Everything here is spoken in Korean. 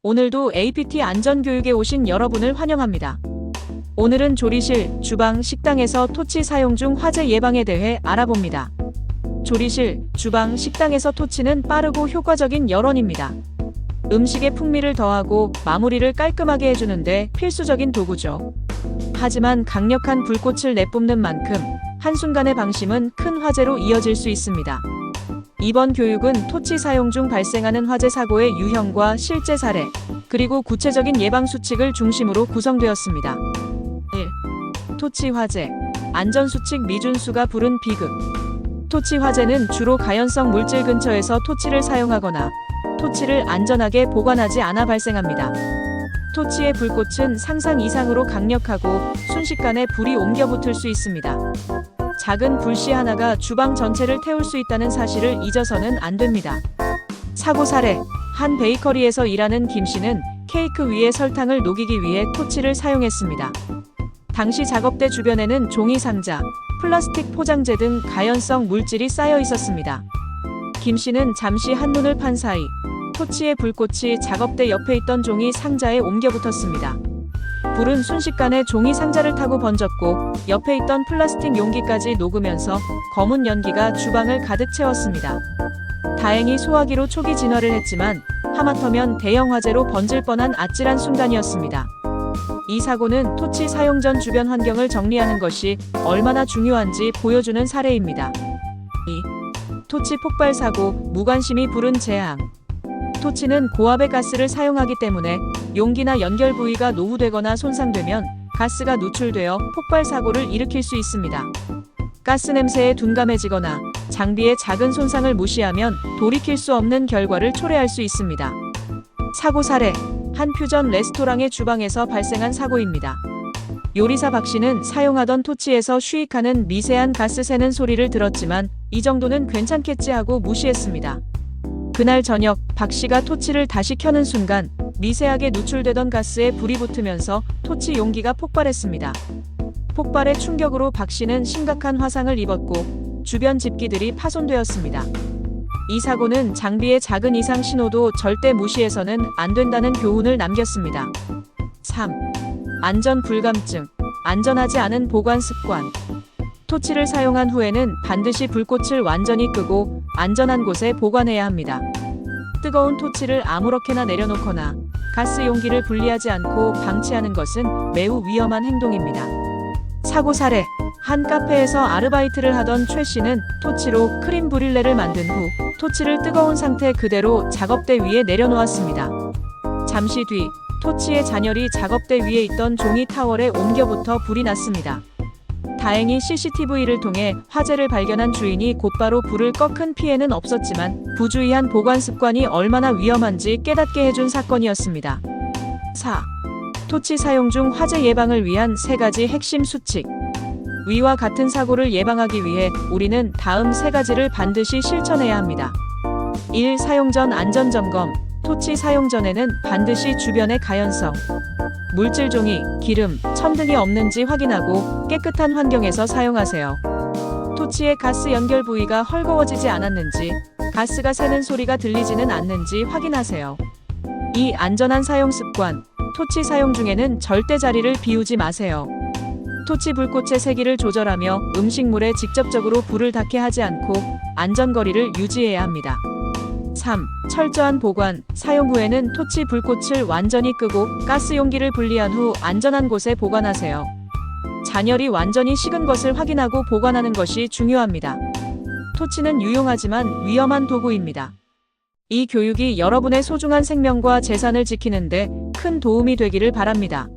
오늘도 APT 안전교육에 오신 여러분을 환영합니다. 오늘은 조리실, 주방, 식당에서 토치 사용 중 화재 예방에 대해 알아봅니다. 조리실, 주방, 식당에서 토치는 빠르고 효과적인 열원입니다. 음식에 풍미를 더하고 마무리를 깔끔하게 해주는데 필수적인 도구죠. 하지만 강력한 불꽃을 내뿜는 만큼 한순간의 방심은 큰 화재로 이어질 수 있습니다. 이번 교육은 토치 사용 중 발생하는 화재 사고의 유형과 실제 사례, 그리고 구체적인 예방 수칙을 중심으로 구성되었습니다. 1. 토치 화재. 안전수칙 미준수가 부른 비극. 토치 화재는 주로 가연성 물질 근처에서 토치를 사용하거나 토치를 안전하게 보관하지 않아 발생합니다. 토치의 불꽃은 상상 이상으로 강력하고 순식간에 불이 옮겨 붙을 수 있습니다. 작은 불씨 하나가 주방 전체를 태울 수 있다는 사실을 잊어서는 안 됩니다. 사고 사례. 한 베이커리에서 일하는 김 씨는 케이크 위에 설탕을 녹이기 위해 토치를 사용했습니다. 당시 작업대 주변에는 종이 상자, 플라스틱 포장재 등 가연성 물질이 쌓여 있었습니다. 김 씨는 잠시 한눈을 판 사이 토치의 불꽃이 작업대 옆에 있던 종이 상자에 옮겨 붙었습니다. 불은 순식간에 종이 상자를 타고 번졌고 옆에 있던 플라스틱 용기까지 녹으면서 검은 연기가 주방을 가득 채웠습니다. 다행히 소화기로 초기 진화를 했지만 하마터면 대형 화재로 번질 뻔한 아찔한 순간이었습니다. 이 사고는 토치 사용 전 주변 환경을 정리하는 것이 얼마나 중요한지 보여주는 사례입니다. 2. 토치 폭발 사고, 무관심히 부른 재앙. 토치는 고압의 가스를 사용하기 때문에 용기나 연결 부위가 노후되거나 손상되면 가스가 누출되어 폭발 사고를 일으킬 수 있습니다. 가스 냄새에 둔감해지거나 장비의 작은 손상을 무시하면 돌이킬 수 없는 결과를 초래할 수 있습니다. 사고 사례. 한 퓨전 레스토랑의 주방에서 발생한 사고입니다. 요리사 박 씨는 사용하던 토치에서 쉬익하는 미세한 가스 새는 소리를 들었지만 이 정도는 괜찮겠지 하고 무시했습니다. 그날 저녁 박 씨가 토치를 다시 켜는 순간 미세하게 누출되던 가스에 불이 붙으면서 토치 용기가 폭발했습니다. 폭발의 충격으로 박 씨는 심각한 화상을 입었고 주변 집기들이 파손되었습니다. 이 사고는 장비의 작은 이상 신호도 절대 무시해서는 안 된다는 교훈을 남겼습니다. 3. 안전 불감증. 안전하지 않은 보관 습관. 토치를 사용한 후에는 반드시 불꽃을 완전히 끄고 안전한 곳에 보관해야 합니다. 뜨거운 토치를 아무렇게나 내려놓거나 가스 용기를 분리하지 않고 방치하는 것은 매우 위험한 행동입니다. 사고 사례. 한 카페에서 아르바이트를 하던 최 씨는 토치로 크림 브릴레를 만든 후 토치를 뜨거운 상태 그대로 작업대 위에 내려놓았습니다. 잠시 뒤 토치의 잔열이 작업대 위에 있던 종이 타월에 옮겨 붙어 불이 났습니다. 다행히 CCTV를 통해 화재를 발견한 주인이 곧바로 불을 꺼 큰 피해는 없었지만 부주의한 보관 습관이 얼마나 위험한지 깨닫게 해준 사건이었습니다. 4. 토치 사용 중 화재 예방을 위한 3가지 핵심 수칙. 위와 같은 사고를 예방하기 위해 우리는 다음 3가지를 반드시 실천해야 합니다. 1. 사용 전 안전 점검. 토치 사용 전에는 반드시 주변의 가연성, 물질 종이, 기름, 천 등이 없는지 확인하고 깨끗한 환경에서 사용하세요. 토치의 가스 연결 부위가 헐거워지지 않았는지, 가스가 새는 소리가 들리지는 않는지 확인하세요. 2. 안전한 사용 습관. 토치 사용 중에는 절대 자리를 비우지 마세요. 토치 불꽃의 세기를 조절하며 음식물에 직접적으로 불을 닿게 하지 않고 안전거리를 유지해야 합니다. 3. 철저한 보관. 사용 후에는 토치 불꽃을 완전히 끄고 가스 용기를 분리한 후 안전한 곳에 보관하세요. 잔열이 완전히 식은 것을 확인하고 보관하는 것이 중요합니다. 토치는 유용하지만 위험한 도구입니다. 이 교육이 여러분의 소중한 생명과 재산을 지키는데 큰 도움이 되기를 바랍니다.